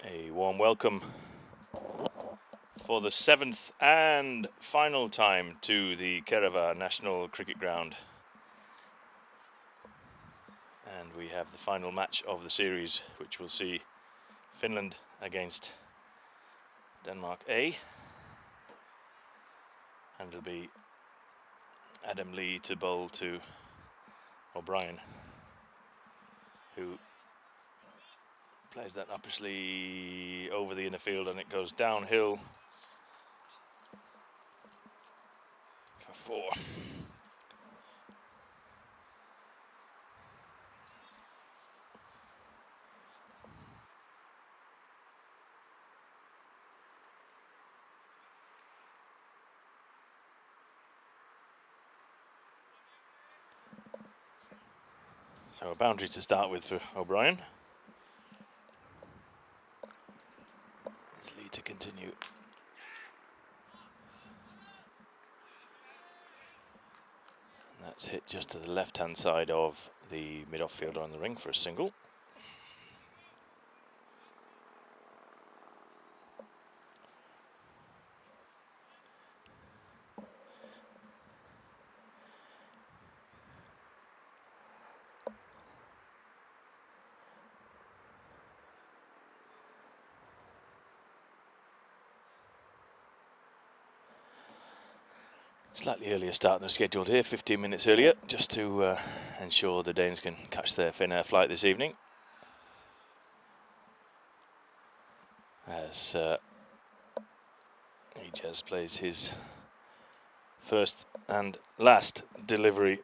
A warm welcome for the 7th and final time to the Kerava National Cricket Ground. And we have the final match of the series, which will see Finland against Denmark A. And it'll be Adam Lee to bowl to O'Brien, who plays that upper sleeve over the inner field, and it goes downhill for 4. So a boundary to start with for O'Brien. It's Lee to continue. And that's hit just to the left-hand side of the mid-off fielder on the ring for a single. Slightly earlier start than scheduled here, 15 minutes earlier, just to ensure the Danes can catch their Finnair flight this evening. As Ejaz plays his first and last delivery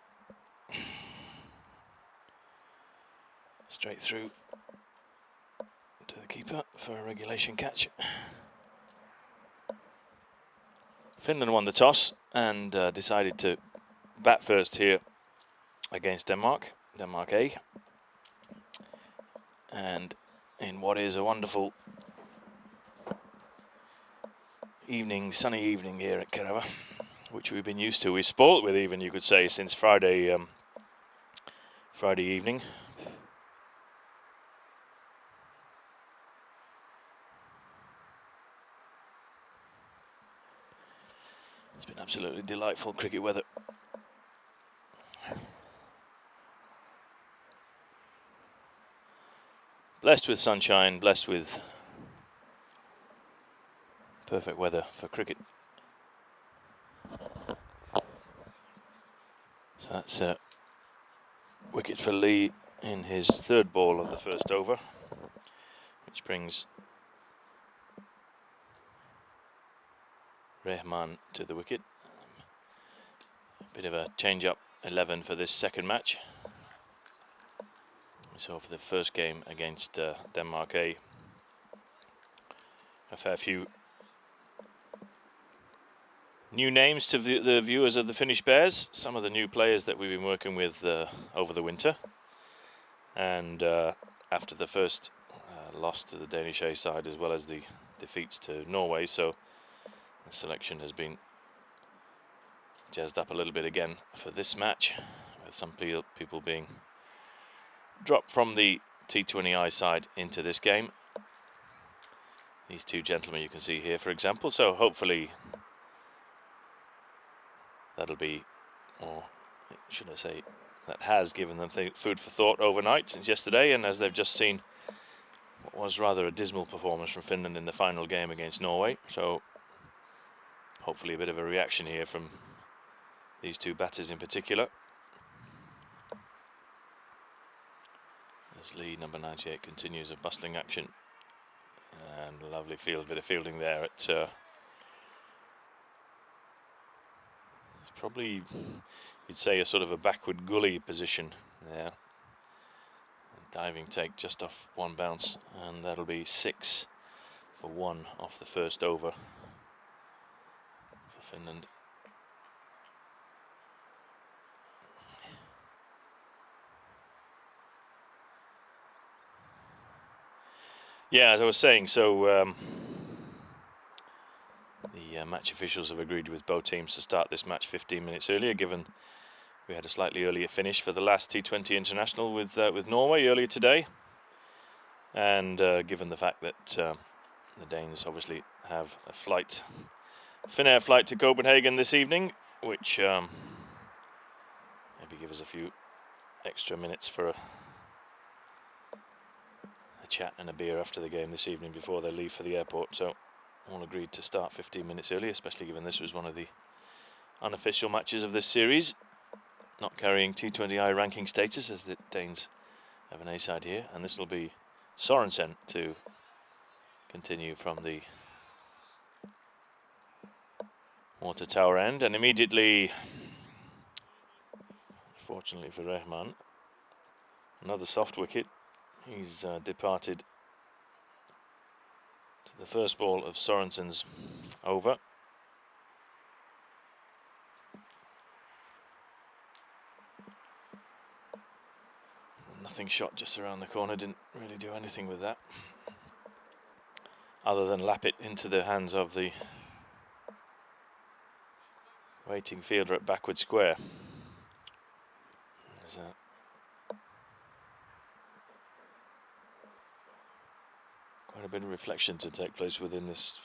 straight through to the keeper for a regulation catch. Finland won the toss and decided to bat first here against Denmark A. And in what is a wonderful evening, sunny evening here at Kerava, which we've been used to. We're spoilt with, even, you could say, since Friday evening. It's been absolutely delightful cricket weather. Blessed with sunshine, blessed with perfect weather for cricket. So that's a wicket for Lee in his 3rd ball of the first over, which brings Rehman to the wicket. Bit of a change-up 11 for this second match. So for the first game against Denmark A, a fair few new names to the viewers of the Finnish Bears. Some of the new players that we've been working with over the winter. And after the first loss to the Danish A side, as well as the defeats to Norway, so the selection has been jazzed up a little bit again for this match, with some people being dropped from the T20 side into this game. These two gentlemen you can see here, for example. So hopefully that'll be, or should I say, that has given them food for thought overnight since yesterday, and as they've just seen what was rather a dismal performance from Finland in the final game against Norway. So hopefully a bit of a reaction here from these two batters in particular. As Lee, number 98, continues a bustling action, and a lovely bit of fielding there at it's probably, you'd say, a sort of a backward gully position there. Diving take just off one bounce, and that'll be 6 for 1 off the first over for Finland. Yeah, as I was saying, so the match officials have agreed with both teams to start this match 15 minutes earlier, given We had a slightly earlier finish for the last T20 international with Norway earlier today, and given the fact that the Danes obviously have a flight, Finnair flight to Copenhagen this evening, which maybe give us a few extra minutes for a chat and a beer after the game this evening before they leave for the airport. So all agreed to start 15 minutes early, especially given this was one of the unofficial matches of this series, not carrying T20I ranking status, as the Danes have an A side here, and this will be Sorensen to continue from the water tower end, and immediately, fortunately for Rehman, another soft wicket. He's departed to the first ball of Sorensen's over. Nothing shot just around the corner, didn't really do anything with that, other than lap it into the hands of the waiting fielder at backward square. There's quite a bit of reflection to take place within this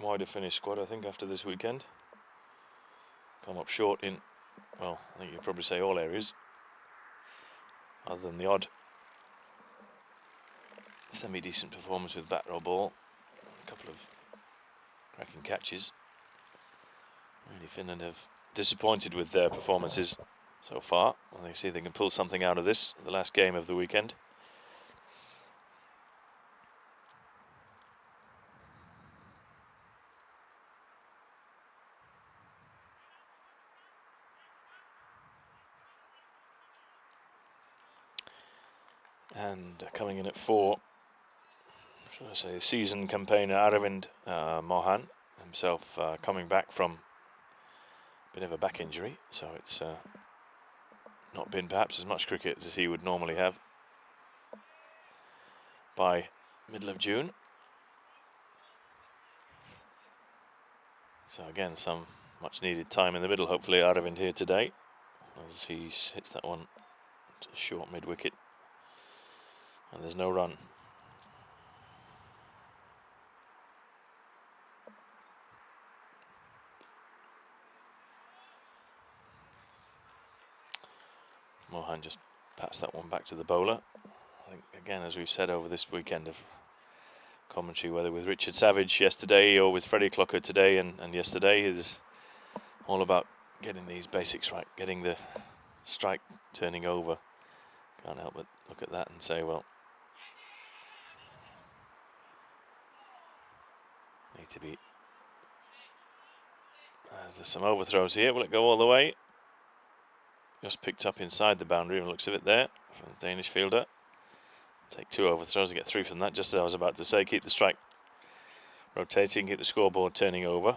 wider Finnish squad, I think, after this weekend. Come up short in, well, I think you'd probably say all areas, other than the odd semi-decent performance with bat or ball, a couple of cracking catches. Really, Finland have disappointed with their performances so far. Well, they see they can pull something out of this, the last game of the weekend. And coming in at 4, should I say, season campaigner Arvind Mohan, himself coming back from a bit of a back injury, so it's not been perhaps as much cricket as he would normally have by middle of June. So again, some much needed time in the middle, hopefully, Arvind here today, as he hits that one to short mid wicket, and there's no run. Mohan just passed that one back to the bowler. I think, again, as we've said over this weekend of commentary, whether with Richard Savage yesterday or with Freddie Clocker today and yesterday, is all about getting these basics right, getting the strike turning over. Can't help but look at that and say, well, need to be. There's some overthrows here. Will it go all the way? Just picked up inside the boundary, and looks of it there from the Danish fielder. Take 2 overthrows and get 3 from that. Just as I was about to say, keep the strike rotating, keep the scoreboard turning over.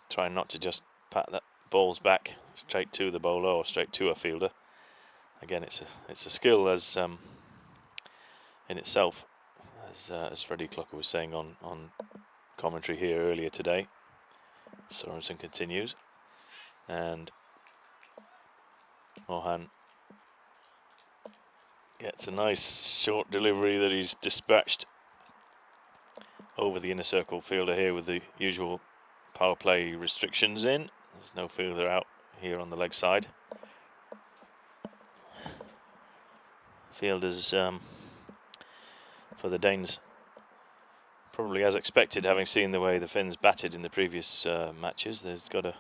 Trying not to just pat that balls back straight to the bowler or straight to a fielder. Again, it's a skill as in itself, as Freddie Clocker was saying on commentary here earlier today. Sorensen continues, and Mohan gets a nice short delivery that he's dispatched over the inner circle fielder here with the usual power play restrictions in. There's no fielder out here on the leg side. Fielders for the Danes, probably as expected, having seen the way the Finns batted in the previous matches. There's got a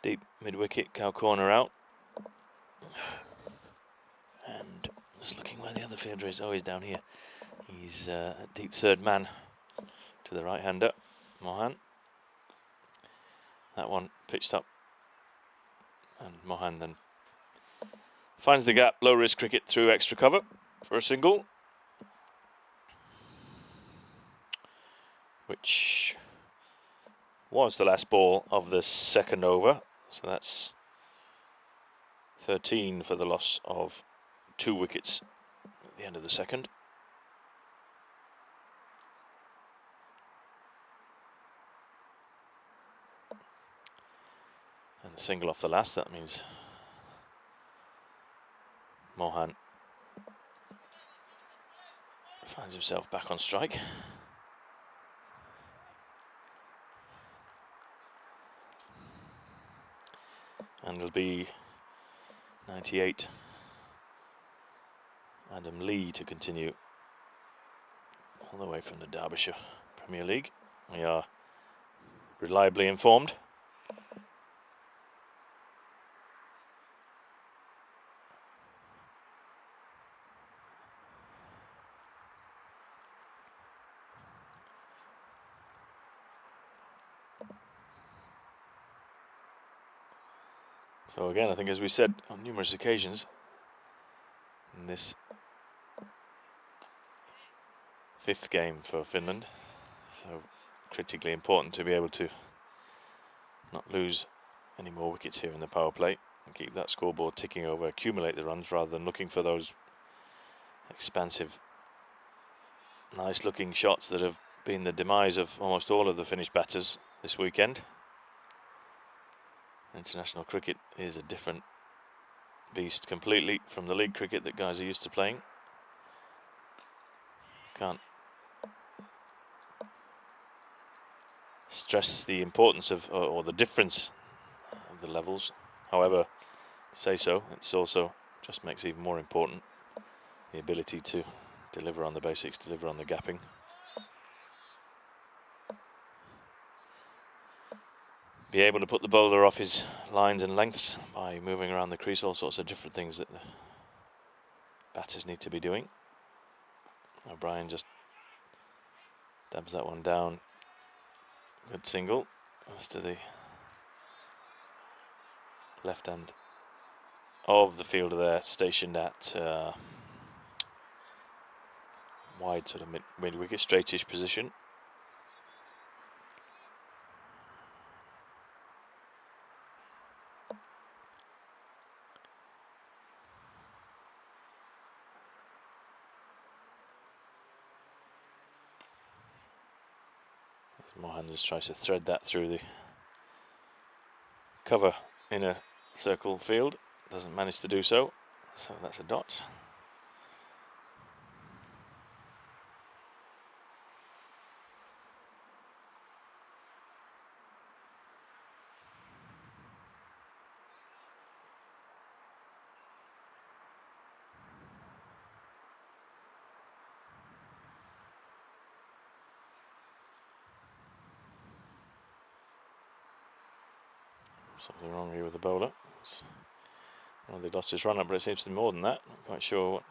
deep mid-wicket, cow corner out. And just looking where the other fielder is. Oh, he's down here. He's a deep third man to the right-hander, Mohan. That one pitched up, and Mohan then finds the gap. Low risk cricket through extra cover for a single, which was the last ball of the second over. So that's 13 for the loss of 2 wickets at the end of the second. And a single off the last. That means Mohan finds himself back on strike. And it'll be 98 Adam Lee to continue all the way from the Derbyshire Premier League. We are reliably informed. So again, I think, as we said on numerous occasions, in this 5th game for Finland, so critically important to be able to not lose any more wickets here in the power play and keep that scoreboard ticking over, accumulate the runs rather than looking for those expansive, nice looking shots that have been the demise of almost all of the Finnish batters this weekend. International cricket is a different beast completely from the league cricket that guys are used to playing. Can't stress the importance of, or the difference of the levels. However, to say so, it's also just makes it even more important the ability to deliver on the basics, deliver on the gapping. Be able to put the bowler off his lines and lengths by moving around the crease, all sorts of different things that the batters need to be doing. O'Brien just dabs that one down. Good single as to the left hand of the fielder there, stationed at wide sort of mid-wicket, straightish position. As Mohan just tries to thread that through the cover in a circle field, doesn't manage to do so, so that's a dot. Something wrong here with the bowler. Well, they lost his run up, but it seems to be more than that. Not quite sure what.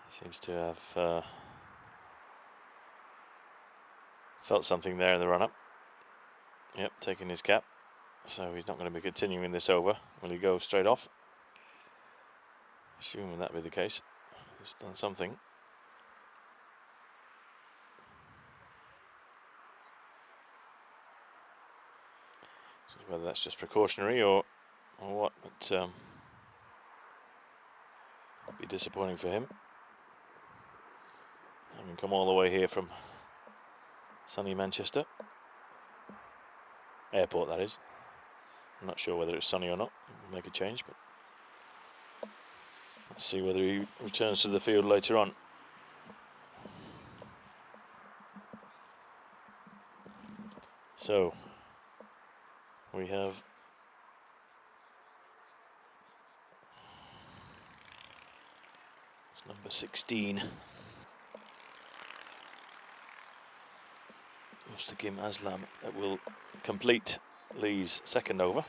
Seems to have felt something there in the run up. Yep, taking his cap. So he's not going to be continuing this over. Will he go straight off? Assuming that be the case. He's done something. Whether that's just precautionary or what, but be disappointing for him. Having come all the way here from sunny Manchester airport, that is. I'm not sure whether it's sunny or not. We'll make a change, but let's see whether he returns to the field later on. So we have number 16, Mustaqim Aslam, that will complete Lee's second over.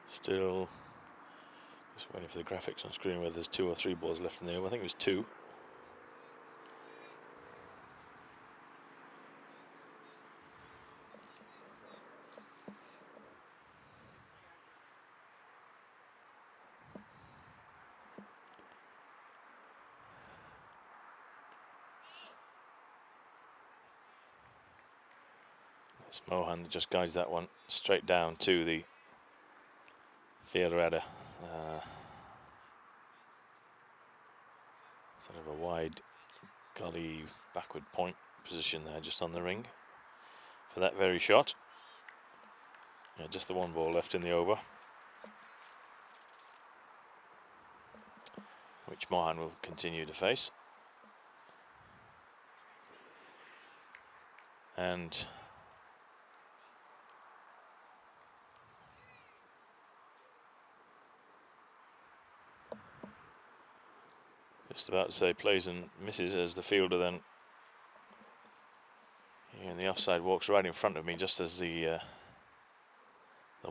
Still just waiting for the graphics on screen whether there's 2 or 3 balls left in the over. I think it was 2. It's Mohan that just guides that one straight down to the fielder had a sort of a wide gully backward point position there, just on the ring for that very shot. Yeah, just the one ball left in the over, which Mohan will continue to face. And just about to say plays and misses, as the fielder then in the offside walks right in front of me just as the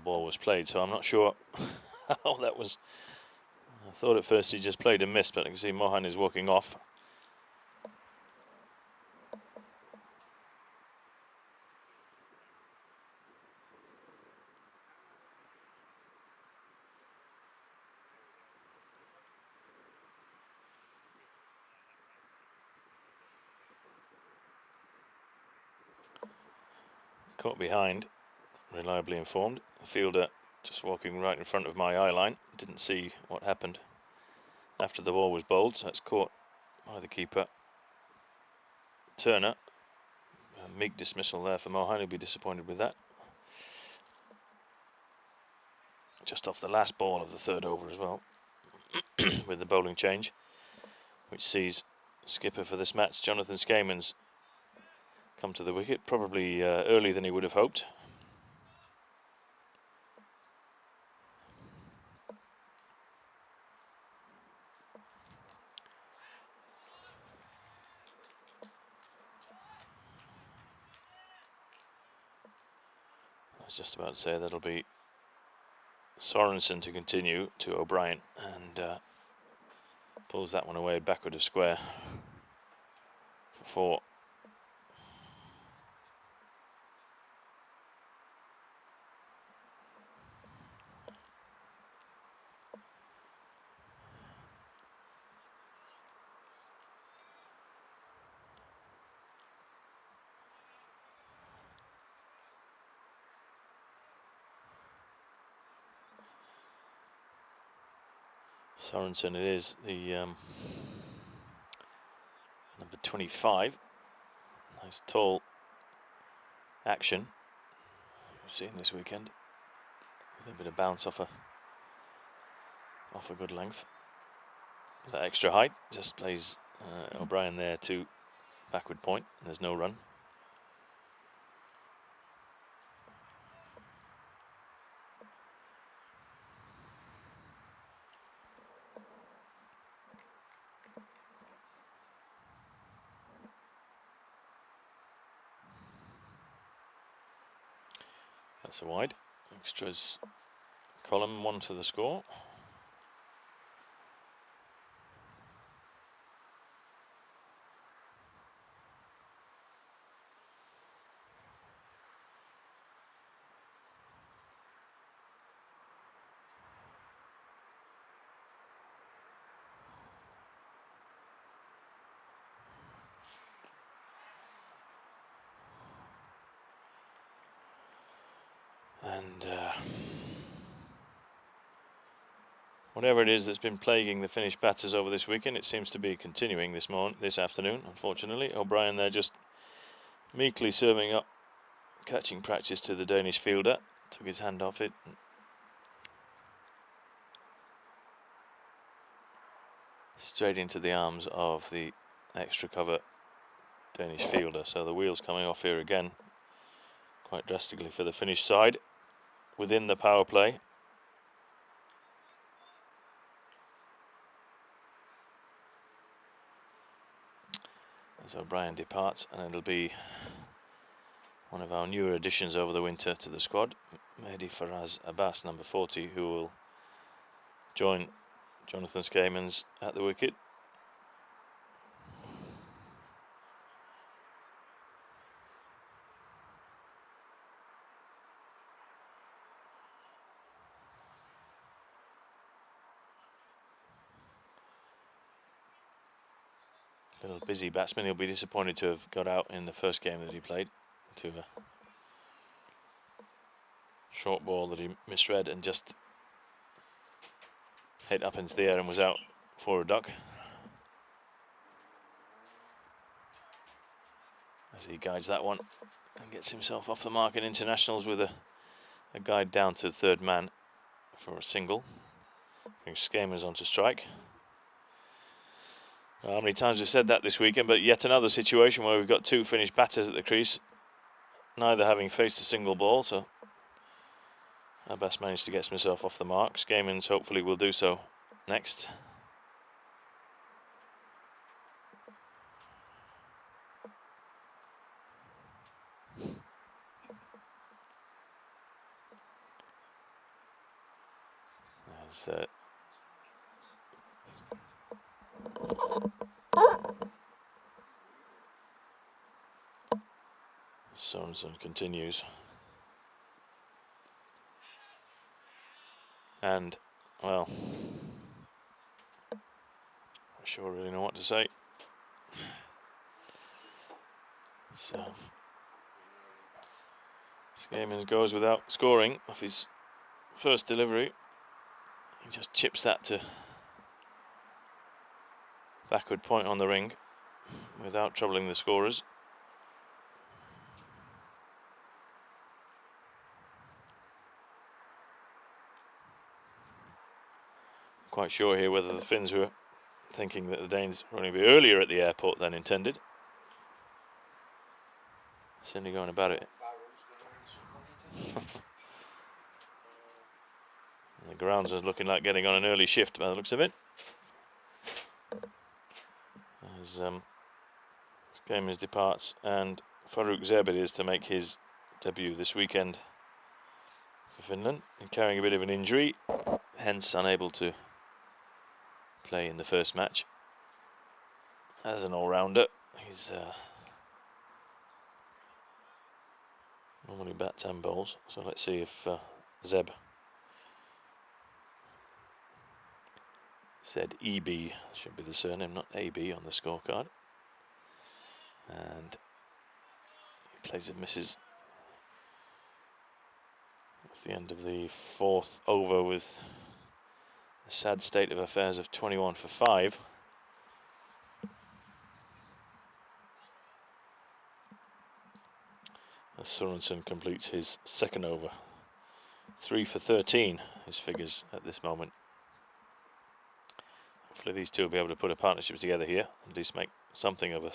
ball was played. So I'm not sure how that was. I thought at first he just played and missed, but I can see Mohan is walking off. Caught behind, reliably informed. The fielder just walking right in front of my eye line. Didn't see what happened after the ball was bowled, so it's caught by the keeper, Turner. A meek dismissal there for Mohan. He'll be disappointed with that. Just off the last ball of the third over as well, with the bowling change, which sees skipper for this match, Jonathan Skamans, come to the wicket, probably earlier than he would have hoped. I was just about to say that'll be Sorensen to continue to O'Brien, and pulls that one away backward of square for 4. Sorensen it is, the number 25. Nice tall action we've seen this weekend. There's a bit of bounce off a good length. That extra height just plays O'Brien there to backward point. There's no run. That's a wide. Extras column, 1 to the score. And whatever it is that's been plaguing the Finnish batters over this weekend, it seems to be continuing this afternoon, unfortunately. O'Brien there just meekly serving up catching practice to the Danish fielder. Took his hand off it. Straight into the arms of the extra cover Danish fielder. So the wheels coming off here again quite drastically for the Finnish side within the power play. As O'Brien departs, and it'll be one of our newer additions over the winter to the squad, Mehdi Faraz Abbas, number 40, who will join Jonathan Skamans at the wicket. Little busy batsman. He'll be disappointed to have got out in the first game that he played to a short ball that he misread and just hit up into the air and was out for a duck. As he guides that one and gets himself off the mark in internationals with a guide down to the third man for a single. Brings Skamers on to strike. How many times we've said that this weekend, but yet another situation where we've got two Finnish batters at the crease, neither having faced a single ball, so Abbas managed to get himself off the mark. Skamers hopefully will do so next. As Sorensen continues. And, well, I'm not sure really know what to say. So, Skamers goes without scoring off his first delivery. He just chips that to backward point on the ring without troubling the scorers. Quite sure here whether the Finns were thinking that the Danes were going to be earlier at the airport than intended. Certainly going about it. The grounds are looking like getting on an early shift by the looks of it. As Skamers departs, and Faruk Zeb it is to make his debut this weekend for Finland, and carrying a bit of an injury, hence unable to play in the first match. As an all-rounder, he's normally bats and bowls, so let's see if Zeb said EB should be the surname, not AB on the scorecard. And he plays and misses. That's the end of the fourth over with a sad state of affairs of 21 for 5. As Sorensen completes his second over. 3 for 13, his figures at this moment. Hopefully these two will be able to put a partnership together here, at least make something of a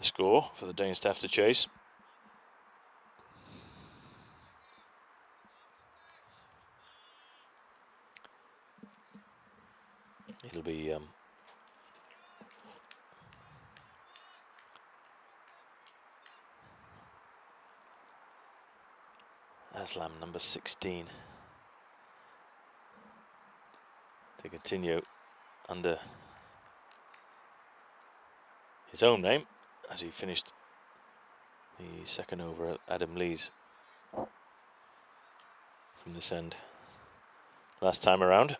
score for the Dane staff to chase. It'll be Aslam, number 16, to continue under his own name as he finished the second over at Adam Lee's from this end last time around.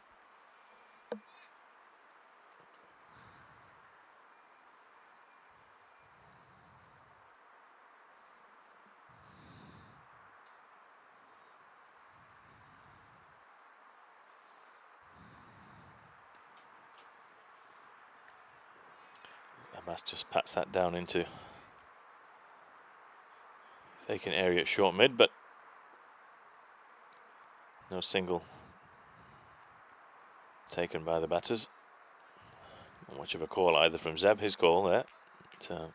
Abbas just pats that down into vacant area at short mid, but no single taken by the batters. Not much of a call either from Zeb, his call there. But,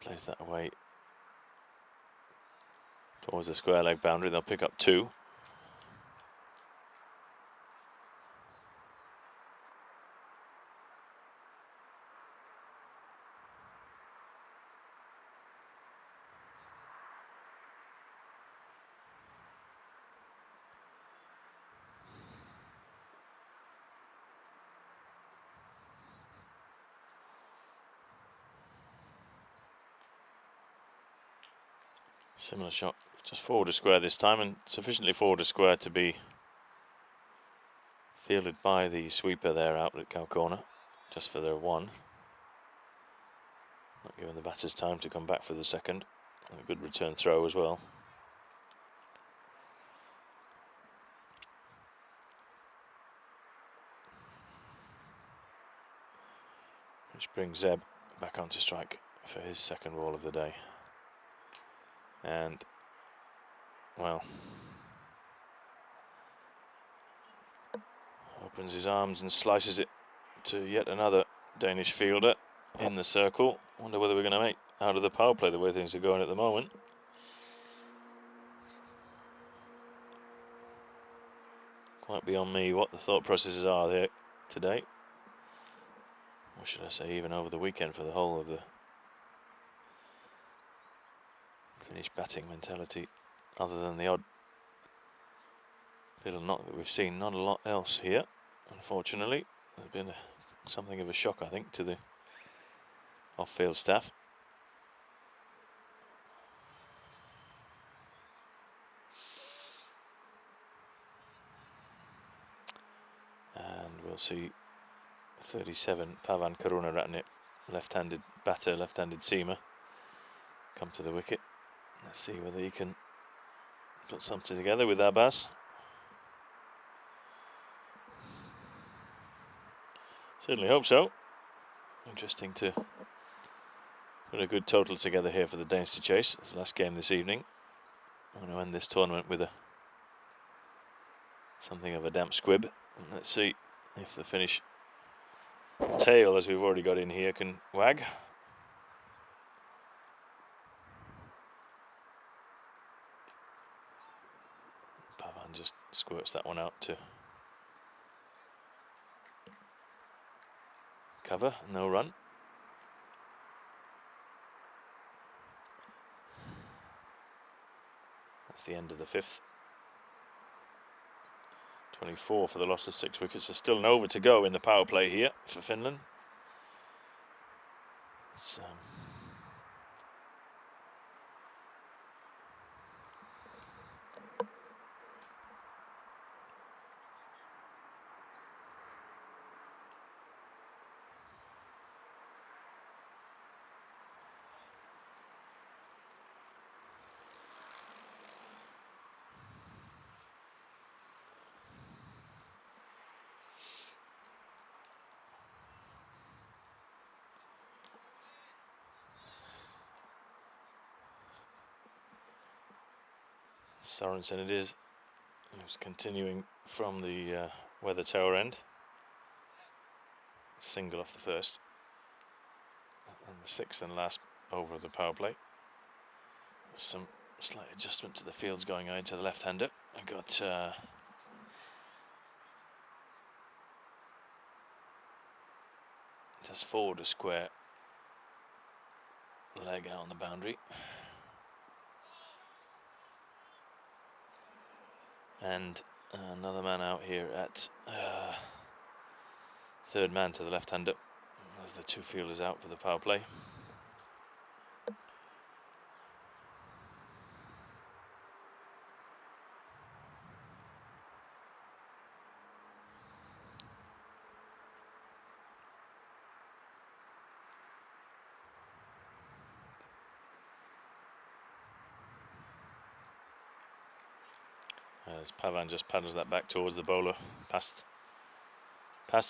plays that away towards the square leg boundary. They'll pick up 2. Similar shot, just forward of square this time, and sufficiently forward of square to be Fielded by the sweeper there out at cow corner, just for their one. Not giving the batters time to come back for the second. And a good return throw as well. Which brings Zeb back onto strike for his second ball of the day. And, well, opens his arms and slices it to yet another Danish fielder in the circle. Wonder whether we're going to make out of the power play the way things are going at the moment. Quite beyond me what the thought processes are there today. Or should I say even over the weekend for the whole of the Finnish batting mentality, other than the odd little knock that we've seen. Not a lot else here, unfortunately. There's been something of a shock, I think, to the off-field staff. And we'll see 37 Pavan Karunaratne, left-handed batter, left-handed seamer, come to the wicket. Let's see whether he can put something together with Abbas. Certainly hope so. Interesting to put a good total together here for the Danes to chase. It's the last game this evening. I'm going to end this tournament with something of a damp squib. And let's see if the Finnish tail, as we've already got in here, can wag. Pavan just squirts that one out to cover, no run. That's the end of the fifth. 24 for the loss of 6 wickets. There's still an over to go in the power play here for Finland. It's, Sorensen it is. He was continuing from the weather tower end. Single off the first. And the sixth and last over of the power play. Some slight adjustment to the fields going on to the left-hander. I got just forward a square leg out on the boundary. And another man out here at third man to the left-hander as the two fielders out for the power play. As Pavan just paddles that back towards the bowler, past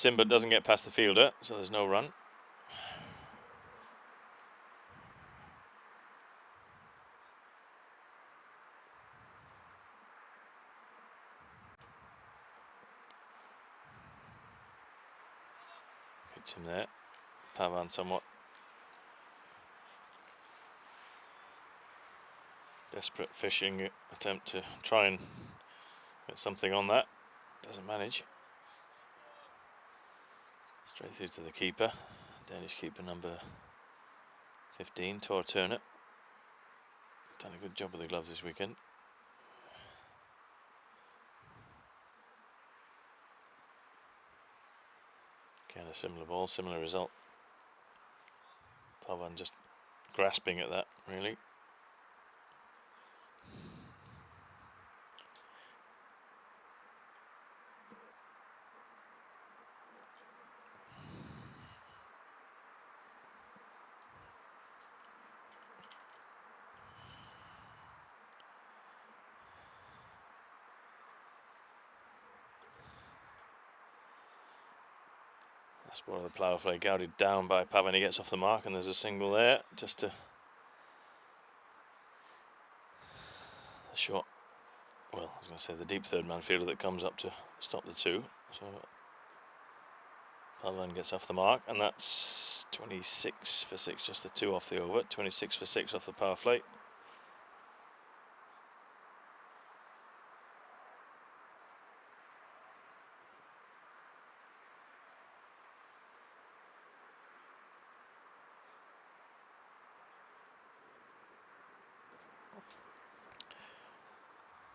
him, but doesn't get past the fielder, so there's no run. Picked him there. Pavan somewhat desperate fishing attempt to try and get something on that. Doesn't manage. Straight through to the keeper, Danish keeper number 15, Tor Turner. Done a good job with the gloves this weekend. Again, a similar ball, similar result. Pavan just grasping at that, really. Last ball of the power play guarded down by Pavan. He gets off the mark, and there's a single there, just to a shot. Well, I was going to say the deep third man fielder that comes up to stop the two. So Pavan gets off the mark, and that's 26 for 6, just the two off the over. 26 for 6 off the power play.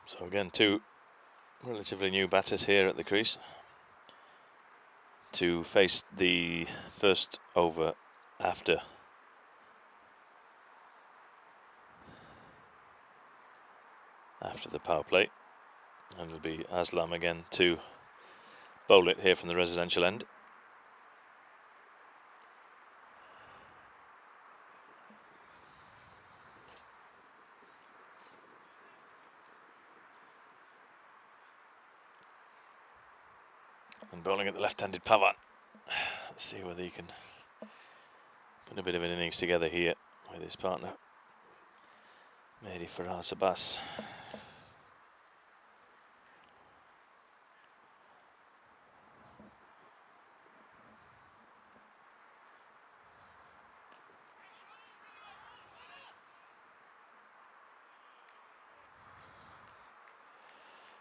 So again, two relatively new batters here at the crease to face the first over after the power play, and it'll be Aslam again to bowl it here from the residential end. And bowling at the left-handed Pavan. Let's see whether he can put a bit of an innings together here with his partner, Mehdi Faraz Abbas.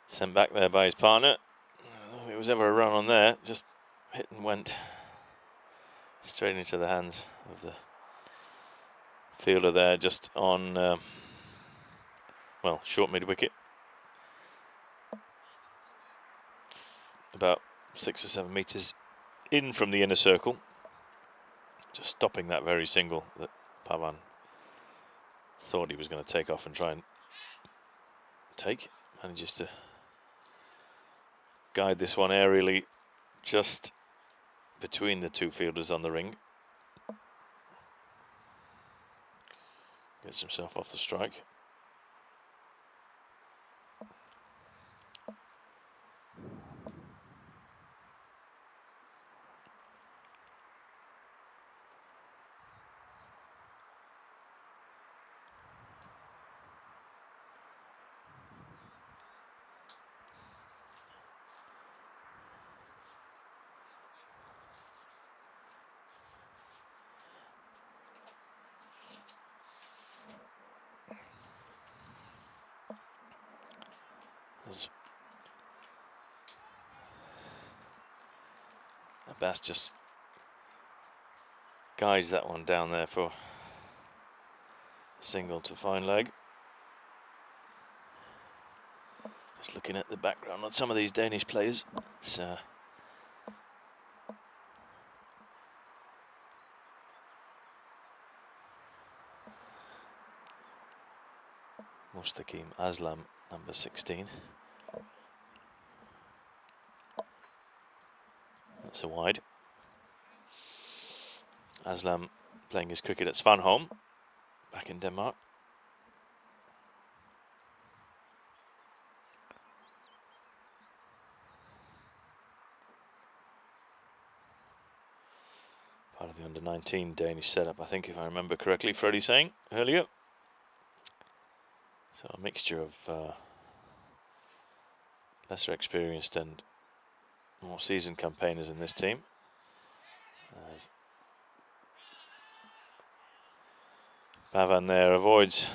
Sent back there by his partner. I don't think there was ever a run on there, just hit and went straight into the hands of the fielder there, just on, well, short mid-wicket. About 6 or 7 metres in from the inner circle, just stopping that very single that Pavan thought he was going to take off and try and take. Manages to guide this one aerially just between the two fielders on the ring. Gets himself off the strike. Abbas just guides that one down there for a single to fine leg. Just looking at the background on some of these Danish players, it's Mustaqim Aslam, number 16. That's a wide. Aslam playing his cricket at Svanholm, back in Denmark. Part of the under-19 Danish setup, I think, if I remember correctly, Freddie saying earlier. So a mixture of lesser experienced and more seasoned campaigners in this team. As Pavan there avoids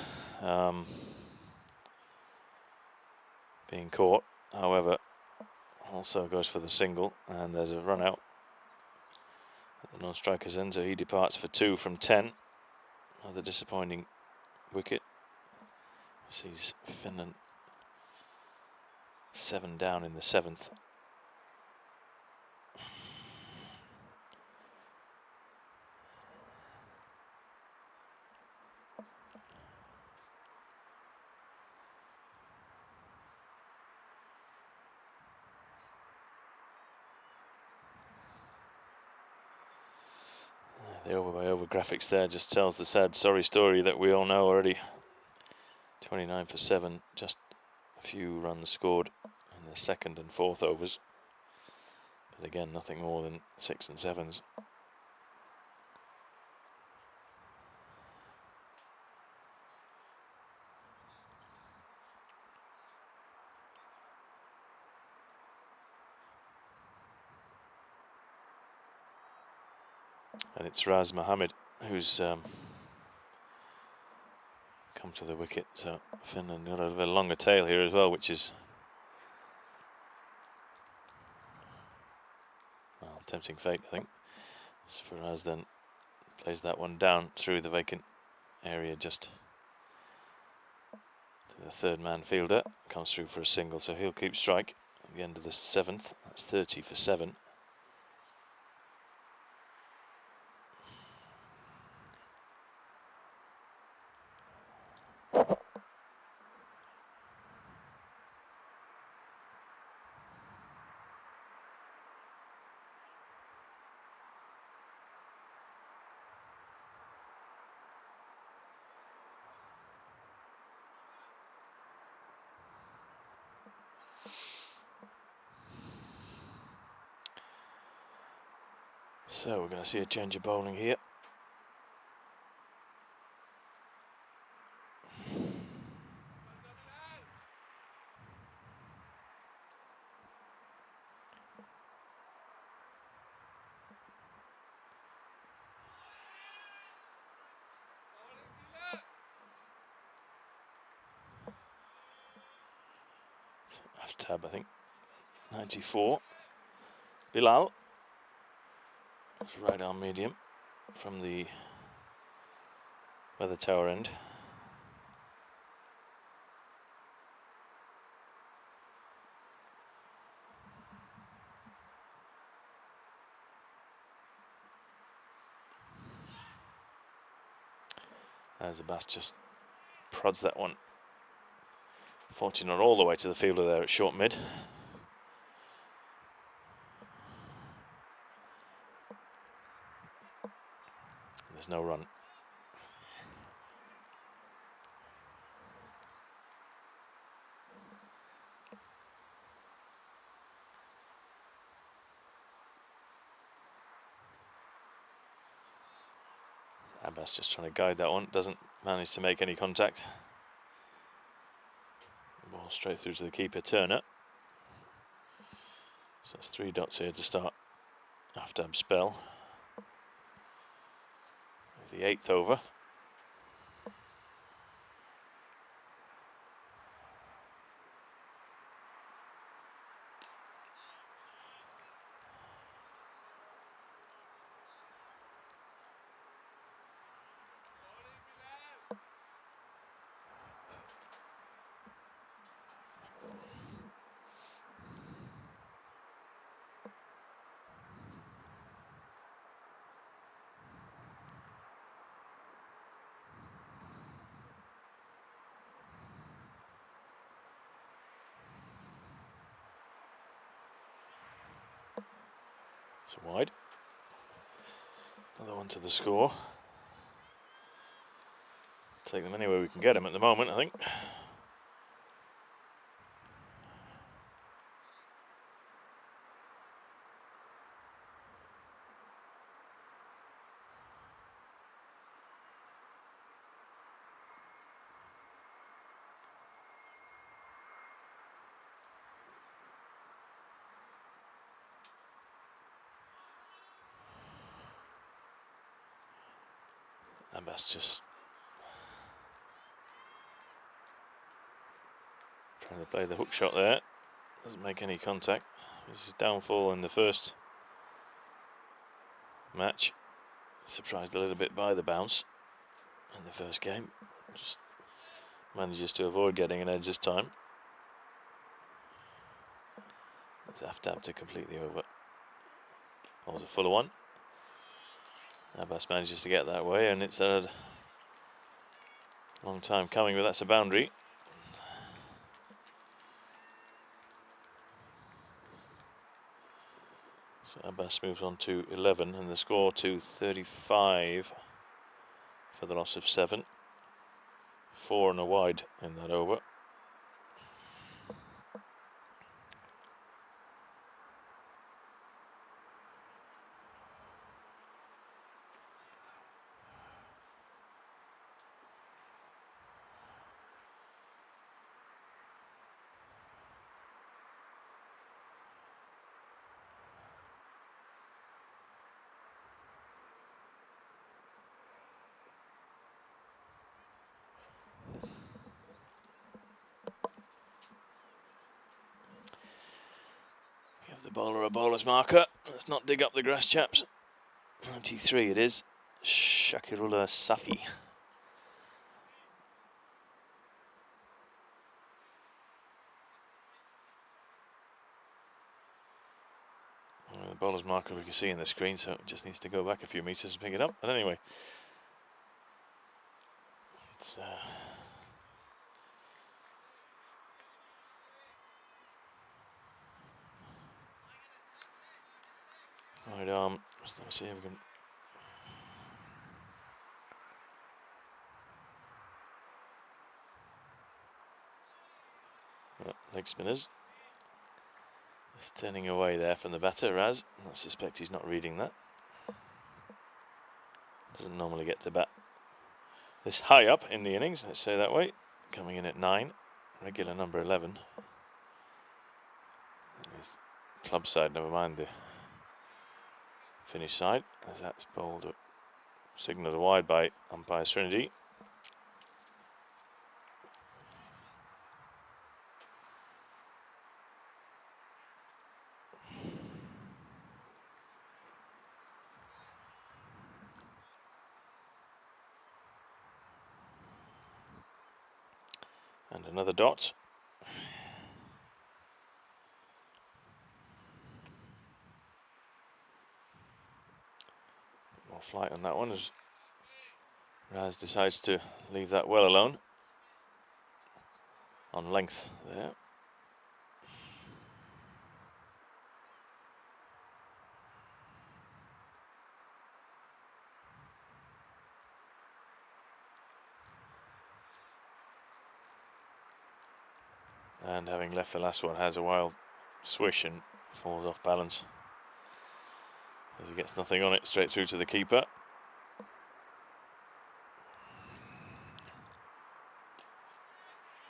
being caught, however, also goes for the single, and there's a run out at the non-striker's end, so he departs for 2 from 10. Another disappointing wicket. Sees Finland 7 down in the 7th. The over by over graphics there just tells the sad, sorry story that we all know already. 29 for 7, just a few runs scored in the 2nd and 4th overs. But again, nothing more than 6 and 7s. And it's Raz Mohammed who's come to the wicket, so Finland got a bit longer tail here as well, which is tempting fate, I think. So Faraz then plays that one down through the vacant area just to the third man fielder, comes through for a single, so he'll keep strike at the end of the 7th. That's 30 for 7. So we're going to see a change of bowling here. Tab, I think. 94. Bilal. Right arm medium from the weather tower end. As Abbas just prods that one. Fortunately, not all the way to the fielder there at short mid. There's no run. Abbas just trying to guide that one, doesn't manage to make any contact. Ball straight through to the keeper, Turner. So that's 3 dots here to start Aftab's spell. The 8th over. It's wide. Another one to the score. Take them anywhere we can get them at the moment, I think. Abbas just trying to play the hook shot there. Doesn't make any contact. This is downfall in the first match. Surprised a little bit by the bounce in the first game. Just manages to avoid getting an edge this time. It's Aftab to complete the over. That was a fuller one. Abbas manages to get that way, and it's a long time coming, but that's a boundary. So Abbas moves on to 11, and the score to 35 for the loss of 7. 4 and a wide in that over. the bowler a bowler's marker. Let's not dig up the grass, chaps. 93 it is. Shakirullah Safi. The bowler's marker we can see in the screen, so it just needs to go back a few metres and pick it up. But anyway, it's right arm. Let's see if we can. Leg spinners. Just turning away there from the batter, Raz. I suspect he's not reading that. Doesn't normally get to bat this high up in the innings, let's say that way. Coming in at 9, regular number 11. His club side, never mind the Finnish side, as that's bowled up, signalled wide by umpire Trinity. And another dot. More flight on that one as Raz decides to leave that well alone. On length there. And having left the last one, has a wild swish and falls off balance as he gets nothing on it, straight through to the keeper.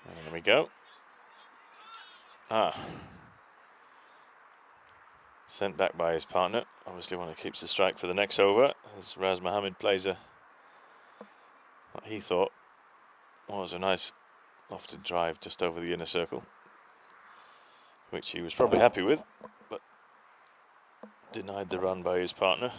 And there we go. Sent back by his partner. Obviously one that keeps the strike for the next over, as Raz Mohammed plays what he thought was a nice lofted drive just over the inner circle, which he was probably happy with, but denied the run by his partner.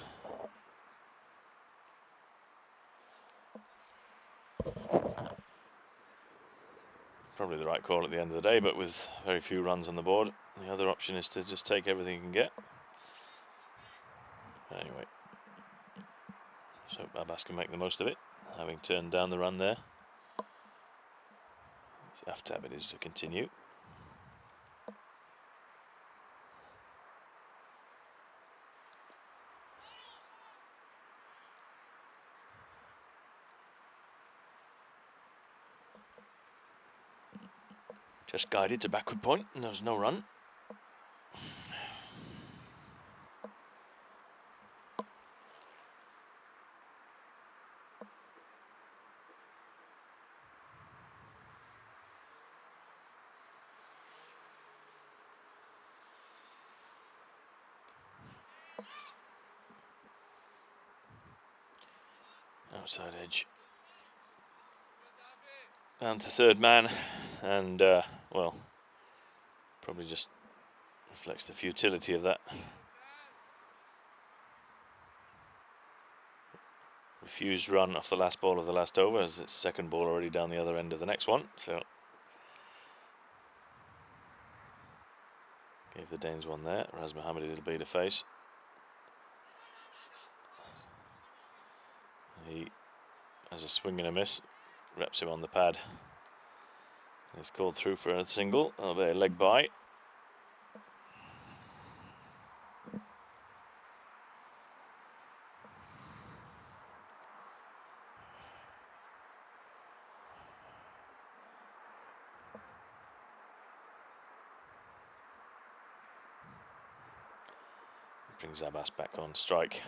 Probably the right call at the end of the day, but with very few runs on the board, the other option is to just take everything you can get. Anyway, so Abbas can make the most of it, having turned down the run there. His after habit is to continue. Just guided to backward point, and there's no run. Outside edge. Down to third man, and well, probably just reflects the futility of that. Refused run off the last ball of the last over, as its second ball already down the other end of the next one, so gave the Danes one there. Raz Mohammed a little bit of face. He has a swing and a miss, reps him on the pad. He's called through for a single, a bit of leg by. Brings Abbas back on strike.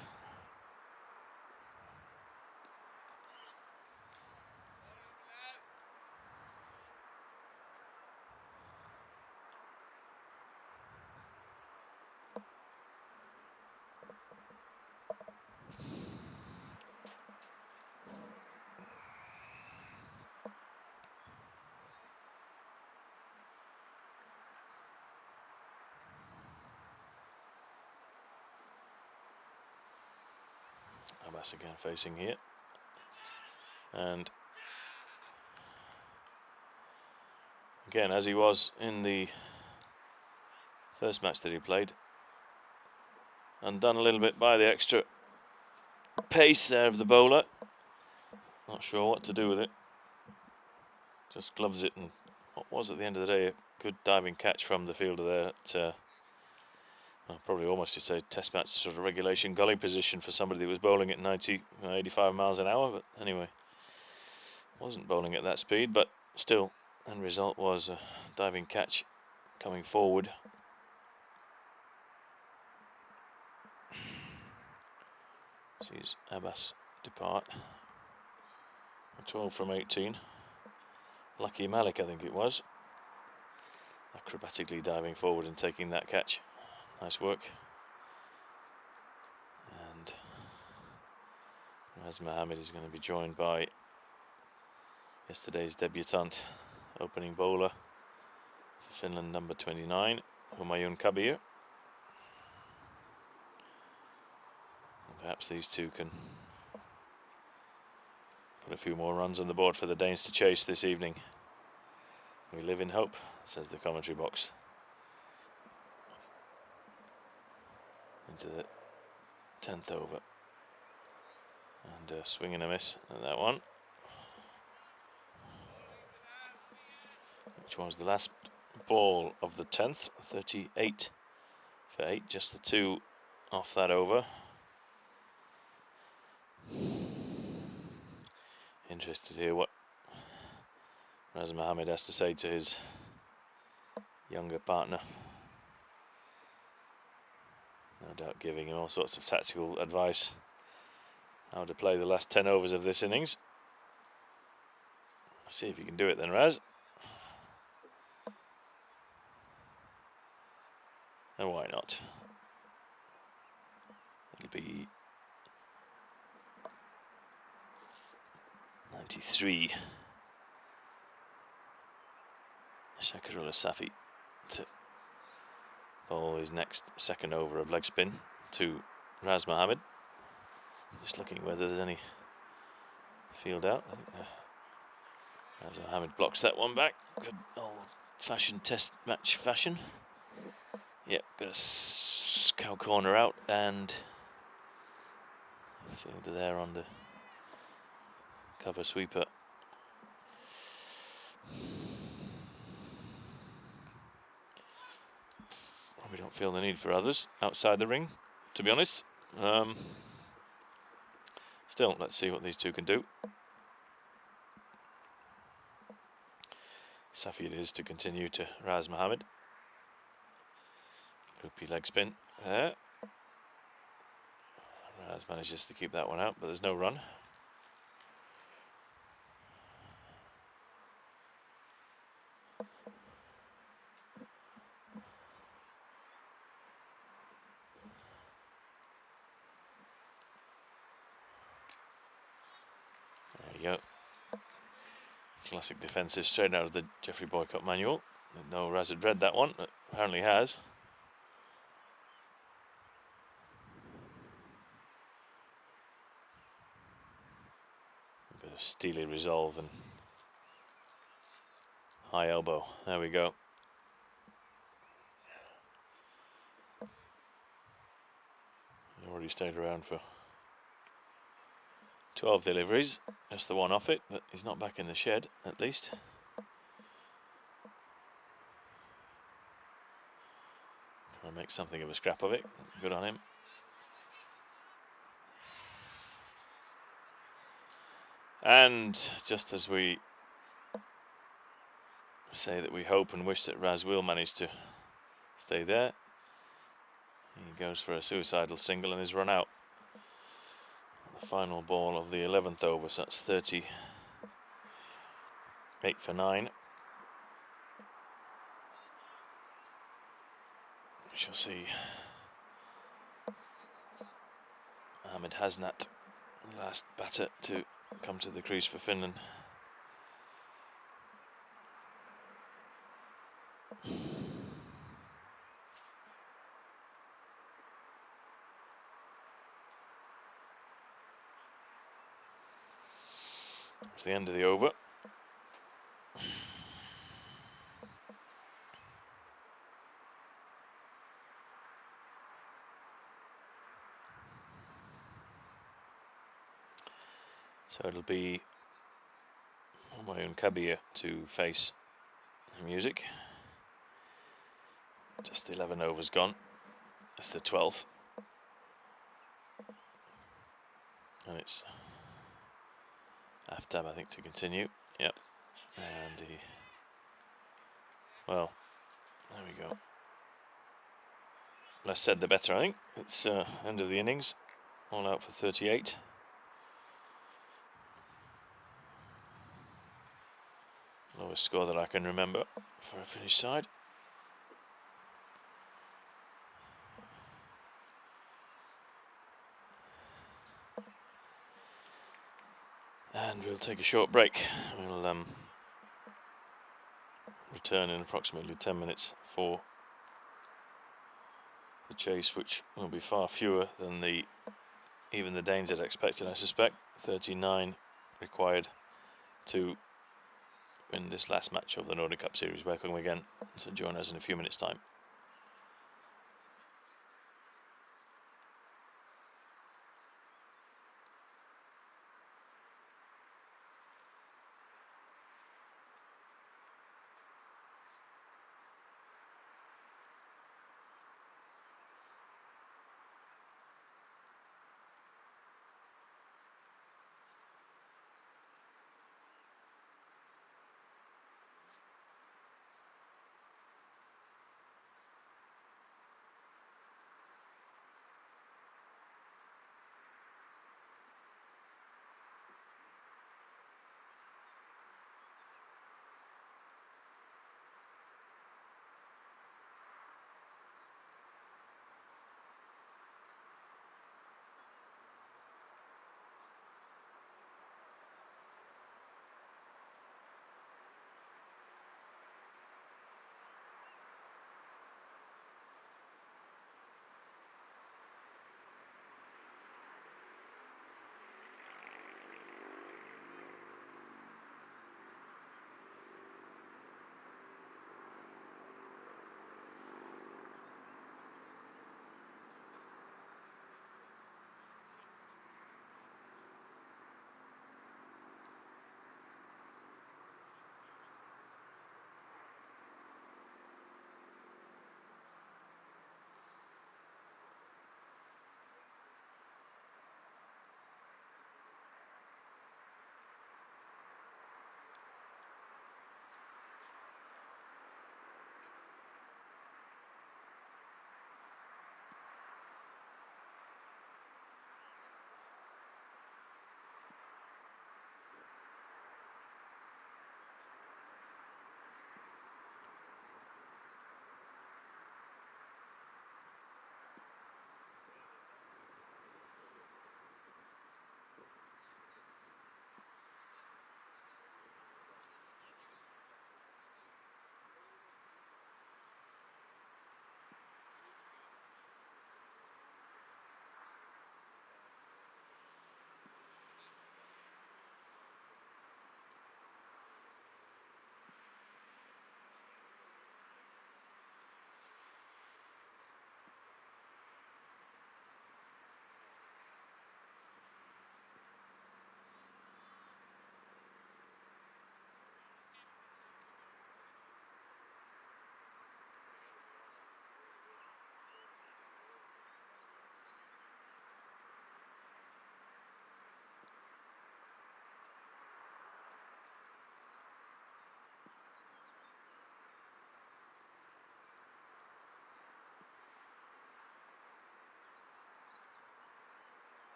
Abbas again facing here. And again, as he was in the first match that he played, undone a little bit by the extra pace there of the bowler. Not sure what to do with it. Just gloves it, and what was at the end of the day a good diving catch from the fielder there at well, probably almost to say test match sort of regulation gully position for somebody that was bowling at 90, 85 miles an hour. But anyway, wasn't bowling at that speed, but still, end result was a diving catch coming forward. Sees Abbas depart. 12 from 18. Lucky Malik, I think it was. Acrobatically diving forward and taking that catch. Nice work. And Raz Mohammed is going to be joined by yesterday's debutant, opening bowler for Finland, number 29, Humayun Kabir. And perhaps these two can put a few more runs on the board for the Danes to chase this evening. We live in hope, says the commentary box. Into the 10th over. And a swing and a miss at that one. Which was the last ball of the 10th. 38 for 8, just the 2 off that over. Interested to hear what Raz Mohammed has to say to his younger partner. No doubt giving him all sorts of tactical advice how to play the last 10 overs of this innings. See if you can do it then, Raz. And why not? It'll be 93. Shakarullah Safi to bowl his next second over of leg spin to Raz Mohammed. Just looking whether there's any field out. I think Raz Mohammed blocks that one back. Good old-fashioned test match fashion. Yep, got a cow corner out and fielder there on the cover sweeper. We don't feel the need for others outside the ring, to be honest. Still, let's see what these two can do. Safi it is to continue to Raz Mohammed. Loopy leg spin there. Raz manages to keep that one out, but there's no run. Go. Classic defensive straight out of the Geoffrey Boycott manual. No, Raz had read that one, but apparently has. A bit of steely resolve and high elbow. There we go. He already stayed around for 12 deliveries, just the one off it, but he's not back in the shed, at least. Trying to make something of a scrap of it. Good on him. And just as we say that we hope and wish that Raz will manage to stay there, he goes for a suicidal single and is run out. The final ball of the 11th over, so that's 38 for 9. We shall see Ahmed Hasnat, the last batter to come to the crease for Finland. It's the end of the over. So it'll be my own Kabir to face the music. Just 11 overs gone. That's the 12th. And it's half time, I think, to continue. Yep. And well, there we go. Less said the better, I think. It's end of the innings. All out for 38. Lowest score that I can remember for a Finnish side. And we'll take a short break. We'll return in approximately 10 minutes for the chase, which will be far fewer than even the Danes had expected, I suspect. 39 required to win this last match of the Nordic Cup Series. Welcome again to join us in a few minutes' time.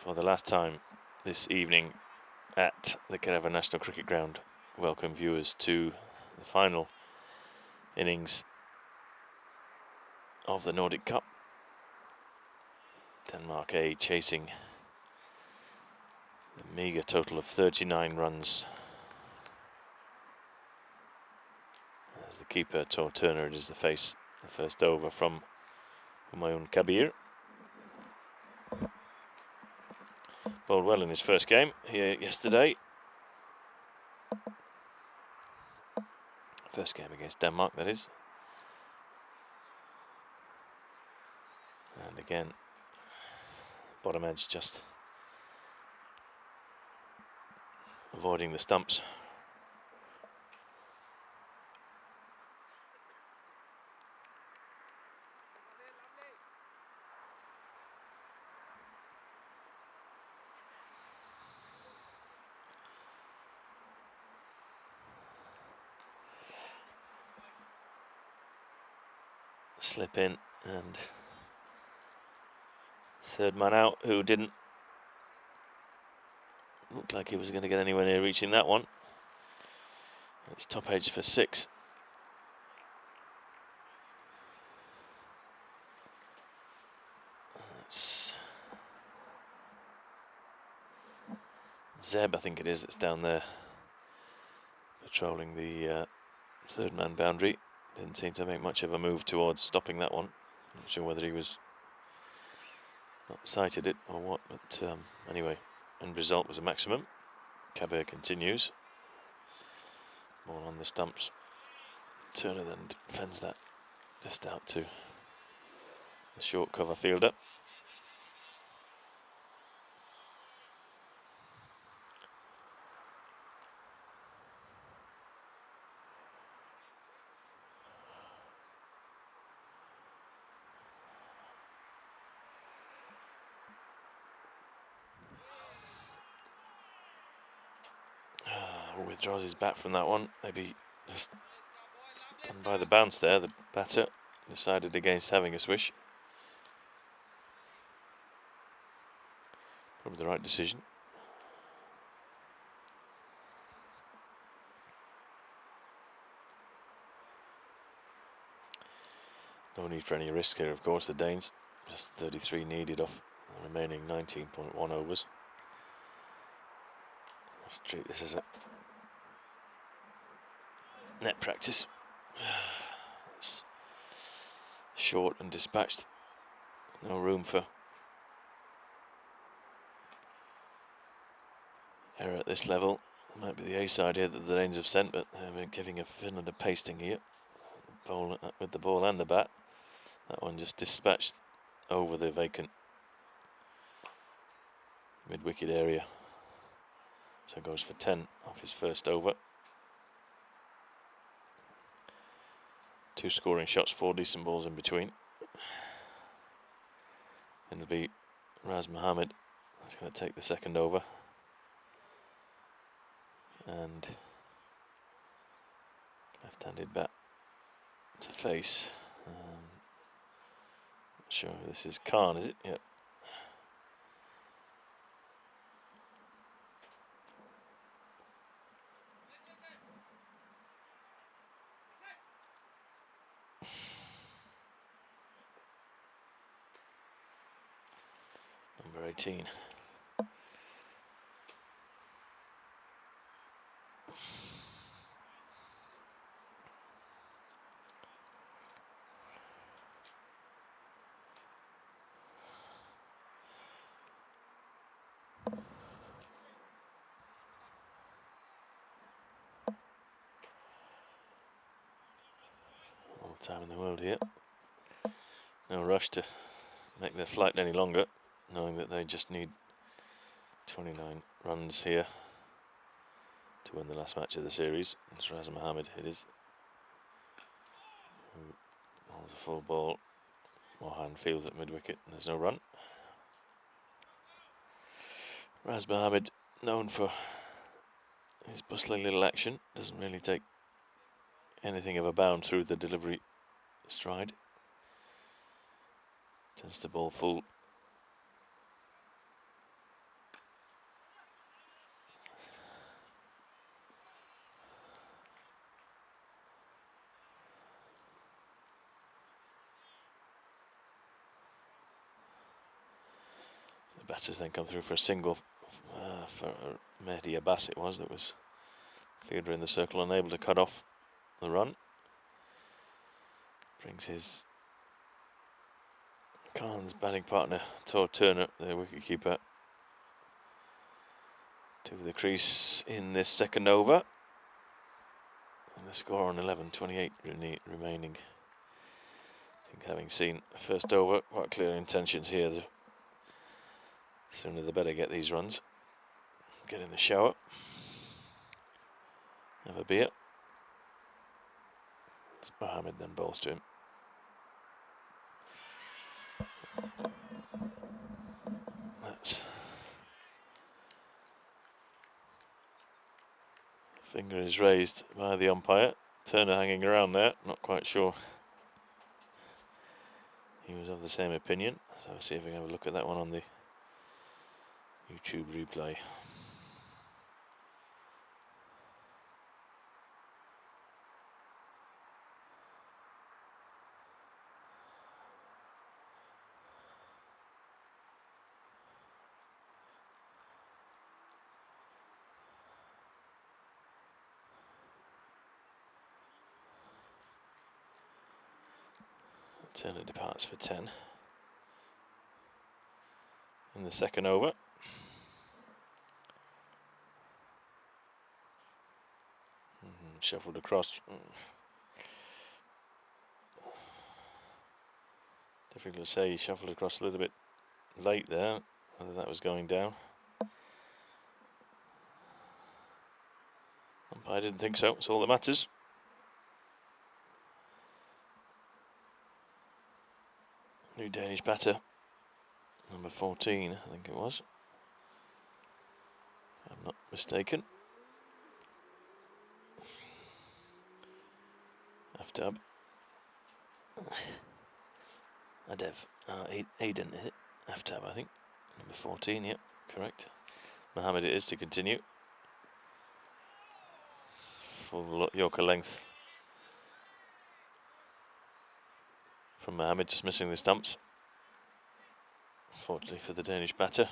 for the last time this evening at the Carever National Cricket Ground, welcome viewers to the final innings of the Nordic Cup. Denmark A chasing a meagre total of 39 runs. As the keeper, Tor Turner, it is the first over from Humayun Kabir. Bowled well in his first game here yesterday. First game against Denmark, that is. And again, bottom edge just avoiding the stumps. Slip in, and third man out, who didn't look like he was going to get anywhere near reaching that one. It's top edge for 6. That's Zeb, I think it is, that's down there patrolling the third man boundary. Didn't seem to make much of a move towards stopping that one. Not sure whether he was not sighted it or what, but anyway, end result was a maximum. Kabir continues. Ball on the stumps. Turner then defends that just out to the short cover fielder. Withdraws his bat from that one. Maybe just done by the bounce there. The batter decided against having a swish. Probably the right decision. No need for any risk here, of course. The Danes, just 33 needed off the remaining 19.1 overs. Let's treat this as a net practice. It's short and dispatched. No room for error at this level. Might be the A side here that the Danes have sent, but they're giving a Finland a pasting here. Bowl with the ball and the bat. That one just dispatched over the vacant mid-wicket area. So goes for 10 off his first over. 2 scoring shots, 4 decent balls in between. It'll be Raz Mohammed that's going to take the second over. And left-handed bat to face. Not sure this is Khan, is it? Yep. Number 18. All the time in the world here. No rush to make their flight any longer, knowing that they just need 29 runs here to win the last match of the series. It's Raz Mohammed, it is. Ball's a full ball. Mohan fields at mid-wicket and there's no run. Raz Mohammed, known for his bustling little action, doesn't really take anything of a bound through the delivery stride. Tends to bowl full The batters then come through for a single for Mehdi Abbas it was, that was fielder in the circle, unable to cut off the run. Brings his Khan's batting partner, Tor Turner, the wicketkeeper, to the crease in this second over. And the score on 11:28 remaining. I think, having seen first over, quite clear intentions here. The sooner the better get these runs. Get in the shower. Have a beer. It's Mohammed then bowls to him. That's finger is raised by the umpire. Turner hanging around there, not quite sure. He was of the same opinion. So I'll see if we can have a look at that one on the YouTube replay. Turner departs for 10 in the second over. Shuffled across. Difficult to say, he shuffled across a little bit late there, whether that was going down. I didn't think so, it's all that matters. New Danish batter, number 14, I think it was, if I'm not mistaken. Aftab. Adev. Aiden, is it? Aftab, I think. Number 14, yep, correct. Mohammed it is to continue. Full Yorker length from Mohammed, just missing the stumps. Fortunately for the Danish batter.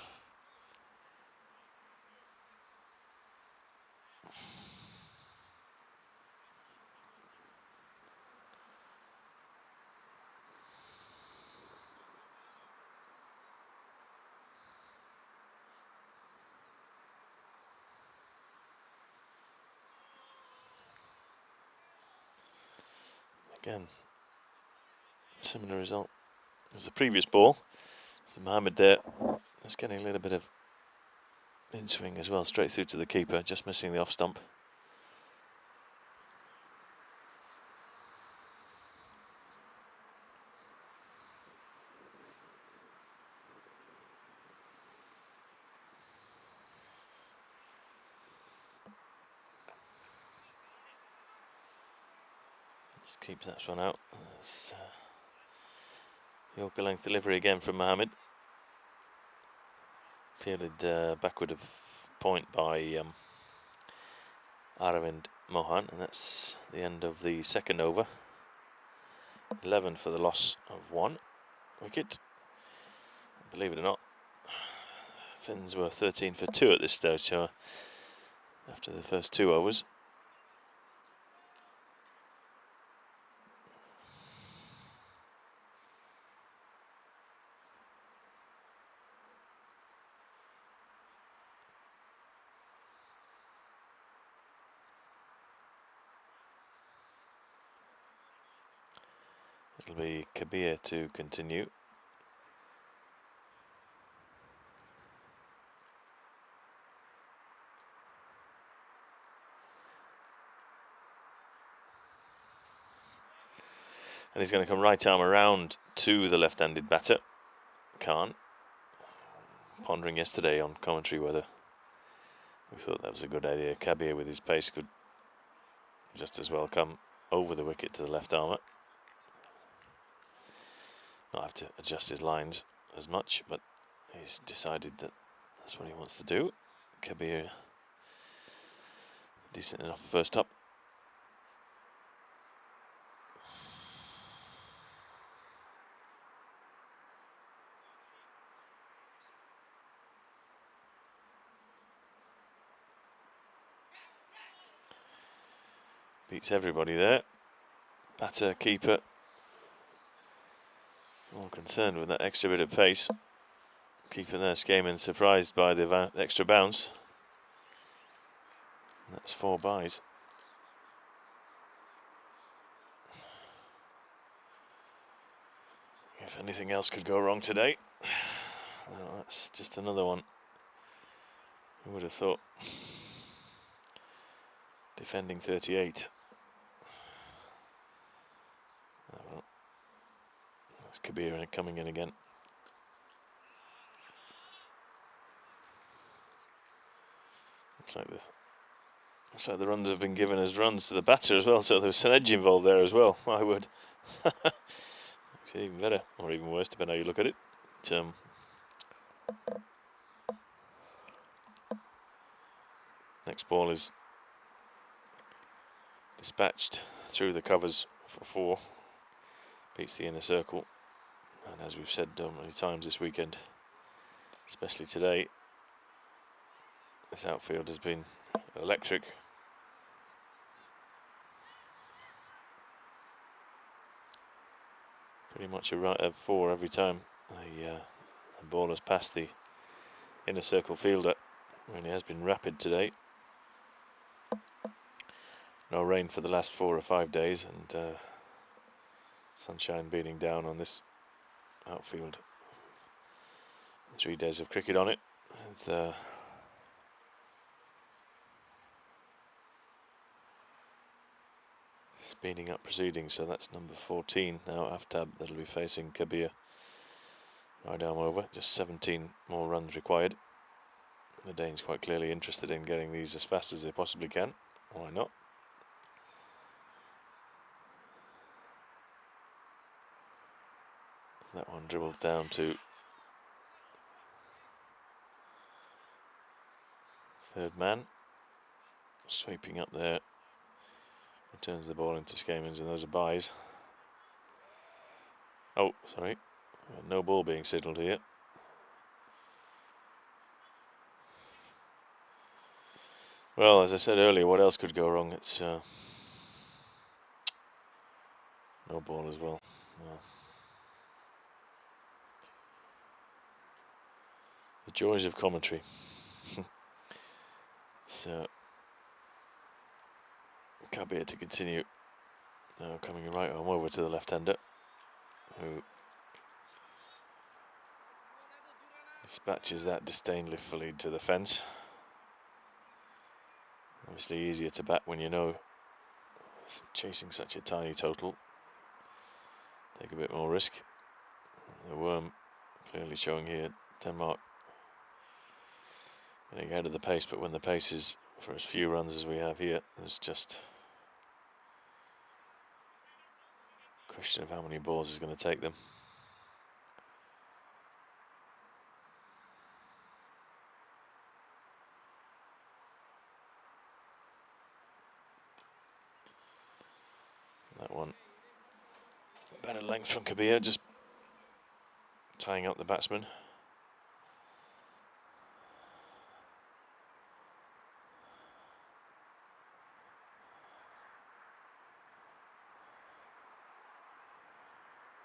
Again, similar result as the previous ball. So Mohammed there, just getting a little bit of in swing as well, straight through to the keeper, just missing the off stump. Just keeps that one out. That's Yorker length delivery again from Mohammed. Fielded backward of point by Aravind Mohan, and that's the end of the second over. 11 for the loss of 1 wicket. Believe it or not, Finns were 13 for 2 at this stage, so after the first 2 overs. It'll be Kabir to continue. And he's going to come right arm around to the left-handed batter, Khan. Pondering yesterday on commentary whether we thought that was a good idea. Kabir with his pace could just as well come over the wicket to the left armour. Not have to adjust his lines as much, but he's decided that that's what he wants to do. Kabir, decent enough first up. Beats everybody there. Batter, keeper, all concerned with that extra bit of pace. Keeper there, Skaman, surprised by the extra bounce. That's 4 byes. If anything else could go wrong today, well, that's just another one. Who would have thought? Defending 38. Oh, well, that's Kabir coming in again. Looks like the runs have been given as runs to the batter as well, so there's an edge involved there as well. I would. Even better, or even worse, depending how you look at it. Next ball is dispatched through the covers for 4. Beats the inner circle, and as we've said many times this weekend, especially today, this outfield has been electric. Pretty much a 4 every time the ball has passed the inner circle fielder. Really has been rapid today. No rain for the last 4 or 5 days, and sunshine beating down on this outfield. 3 days of cricket on it, with speeding up proceedings. So that's number 14 now, Aftab, that'll be facing Kabir. Right arm over, just 17 more runs required. The Danes quite clearly interested in getting these as fast as they possibly can. Why not? That one dribbled down to third man, sweeping up there, returns the ball into Skamans, and those are byes. Oh, sorry, no ball being signalled here. Well, as I said earlier, what else could go wrong? It's no ball as well. No. The joys of commentary. So Kabir to continue. Now coming right arm over to the left-hander, who dispatches that disdainfully to the fence. Obviously easier to bat when you know chasing such a tiny total. Take a bit more risk. The worm clearly showing here Denmark getting ahead of the pace, but when the pace is for as few runs as we have here, there's just a question of how many balls is going to take them. That one, better length from Kabir, just tying up the batsman.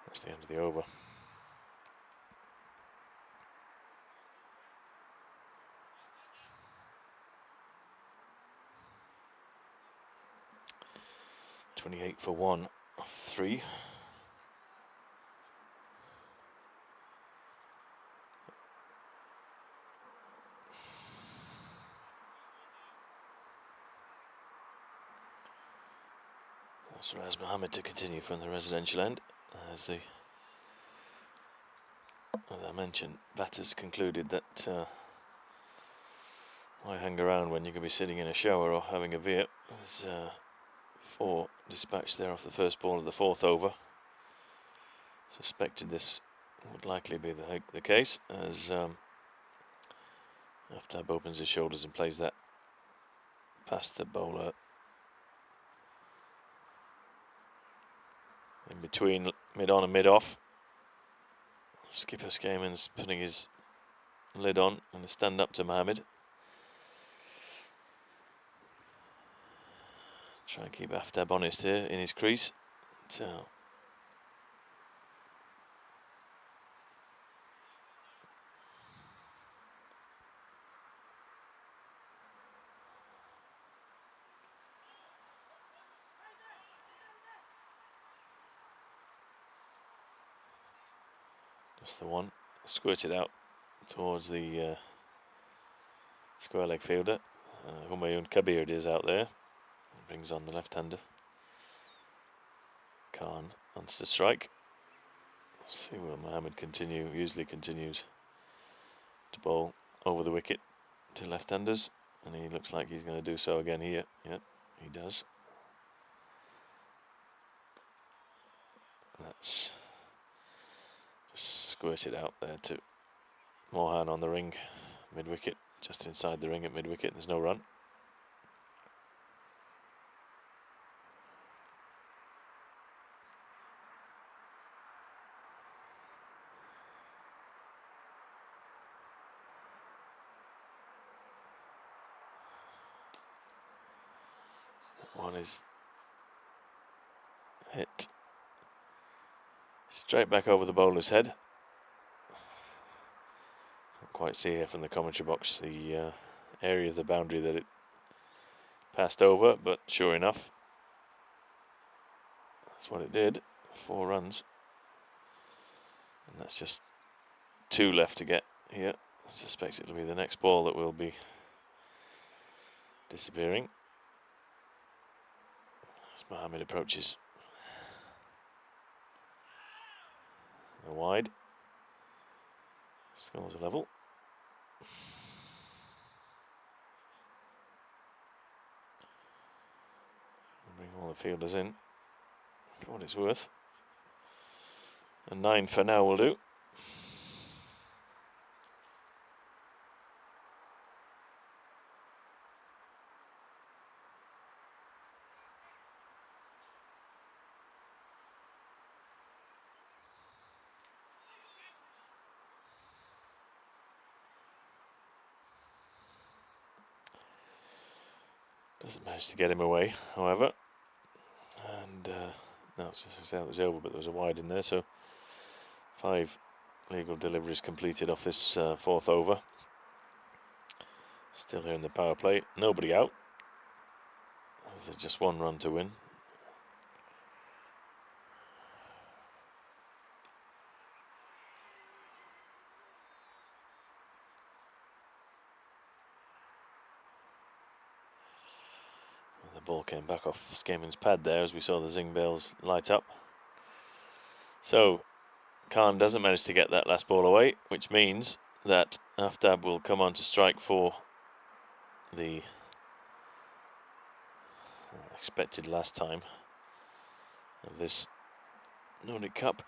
That's the end of the over. .28 for 1 off 3. Ras Mohammed to continue from the residential end, as I mentioned, batters concluded that why hang around when you can be sitting in a shower or having a beer. There's 4 dispatched there off the first ball of the 4th over. Suspected this would likely be the case, as Aftab opens his shoulders and plays that past the bowler in between mid-on and mid-off. Skipper Skaman's putting his lid on and a stand up to Mohammed. Try and keep Aftab honest here in his crease. So just the one, squirted out towards the square leg fielder. Humayun Kabir is out there. Brings on the left-hander. Khan wants to strike. See, will Mohammed usually continues to bowl over the wicket to left-handers, and he looks like he's going to do so again here. Yep, he does. That's just squirted out there to Mohan on the ring, mid-wicket, just inside the ring at mid-wicket. There's no run. One is hit straight back over the bowler's head. Can't quite see here from the commentary box the area of the boundary that it passed over, but sure enough, that's what it did. 4 runs, and that's just 2 left to get here. I suspect it'll be the next ball that will be disappearing as Mohammed approaches. A wide. Scores a level. Bring all the fielders in for what it's worth. A 9 for now will do. Doesn't manage to get him away, however. And no, it was over, but there was a wide in there, so 5 legal deliveries completed off this 4th over. Still here in the power play, nobody out. There's just 1 run to win. The ball came back off Skaman's pad there as we saw the zing bells light up. So Khan doesn't manage to get that last ball away, which means that Aftab will come on to strike for the expected last time of this Nordic Cup.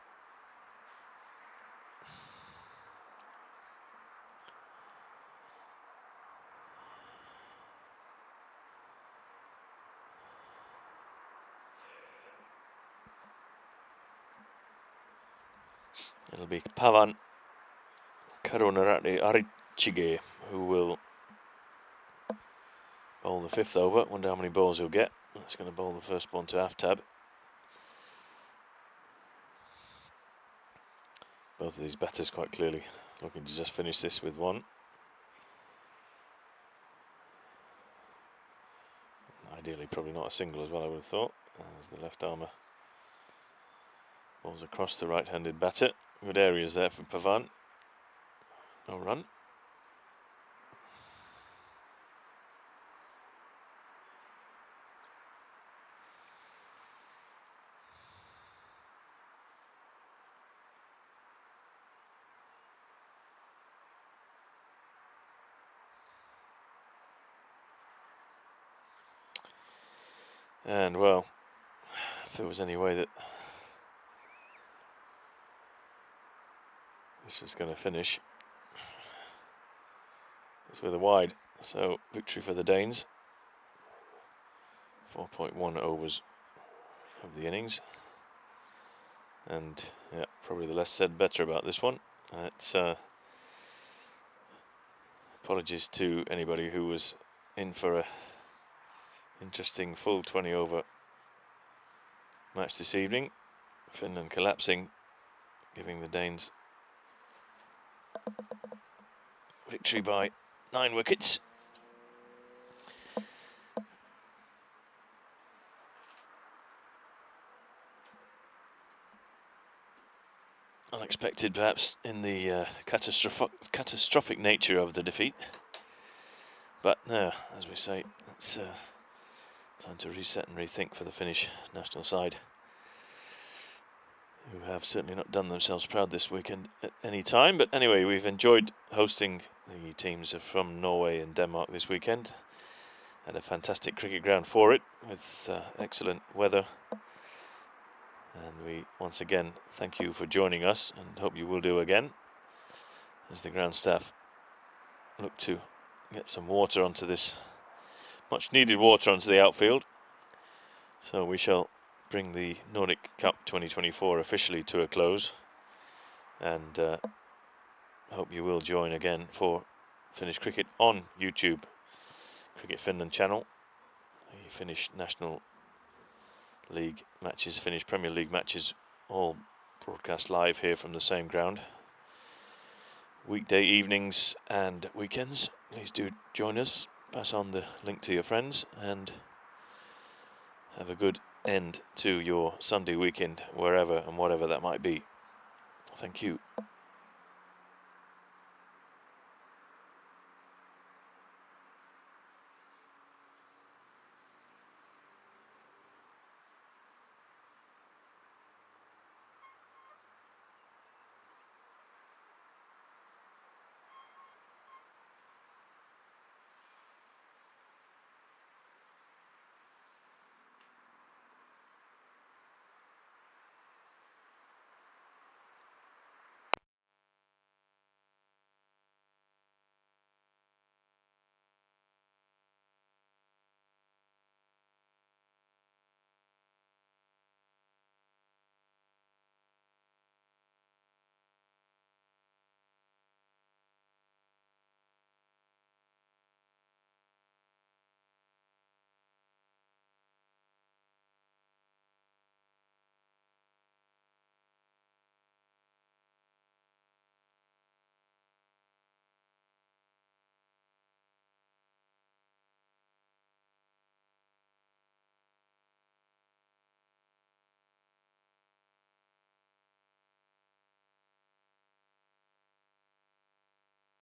It'll be Pavan Karunarati Arichige who will bowl the 5th over. Wonder how many balls he'll get. That's going to bowl the first one to Aftab. Both of these batters quite clearly looking to just finish this with 1. Ideally, probably not a single as well, I would have thought, as the left armour balls across the right-handed batter. Good areas there for Pavan. No run. And well, if there was any way that this was going to finish, it's with a wide. So victory for the Danes. 4.1 overs of the innings, and yeah, probably the less said better about this one. It's apologies to anybody who was in for a Interesting full 20 over match this evening. Finland collapsing, giving the Danes victory by 9 wickets. Unexpected, perhaps, in the catastrophic nature of the defeat. But no, as we say, it's time to reset and rethink for the Finnish national side, who have certainly not done themselves proud this weekend at any time. But anyway, we've enjoyed hosting the teams from Norway and Denmark this weekend. Had a fantastic cricket ground for it, with excellent weather. And we once again thank you for joining us, and hope you will do again, as the ground staff look to get some water onto this, much needed water onto the outfield. So we shall bring the Nordic Cup 2024 officially to a close, and hope you will join again for Finnish cricket on YouTube, Cricket Finland channel. The Finnish National League matches, Finnish Premier League matches, all broadcast live here from the same ground, weekday evenings and weekends. Please do join us, pass on the link to your friends, and have a good end to your Sunday weekend, wherever and whatever that might be. Thank you.